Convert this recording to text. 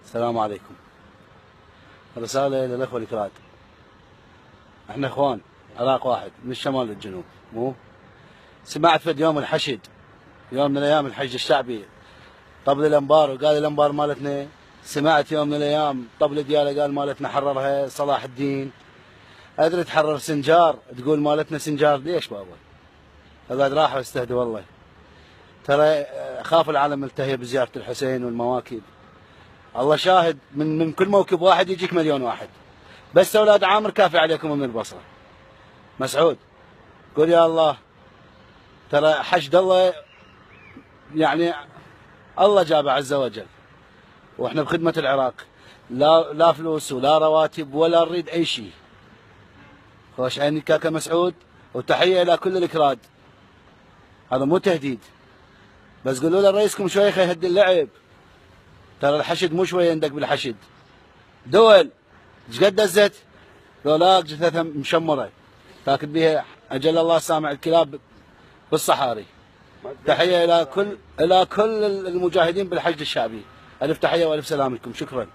السلام عليكم. رسالة للأخوة الكراد. احنا اخوان، عراق واحد من الشمال للجنوب، مو؟ سمعت في يوم الحشد، يوم من الايام الحشد الشعبي طبل الانبار وقال الانبار مالتنا. سمعت يوم من الايام طبل دياله قال مالتنا حررها صلاح الدين. ادري تحرر سنجار تقول مالتنا سنجار، ليش بابا؟ اقعد راحه واستهدى والله. ترى خاف العالم ملتهي بزيارة الحسين والمواكب. الله شاهد، من كل موكب واحد يجيك مليون واحد. بس اولاد عامر كافي عليكم من البصره. مسعود قول يا الله، ترى حشد الله يعني الله جابه عز وجل، واحنا بخدمه العراق. لا فلوس ولا رواتب ولا نريد اي شيء. خوش عيني كاكا مسعود، وتحيه الى كل الكراد. هذا مو تهديد، بس قولوا له رئيسكم شويه يهدي اللعب. ترى الحشد مو شويه يندق بالحشد. دول ايش قد دزت؟ ذولاك جثثها مشمره تاكل بها اجل الله سامع الكلاب بالصحاري. تحيه الى كل المجاهدين بالحشد الشعبي. الف تحيه والف سلام لكم، شكرا.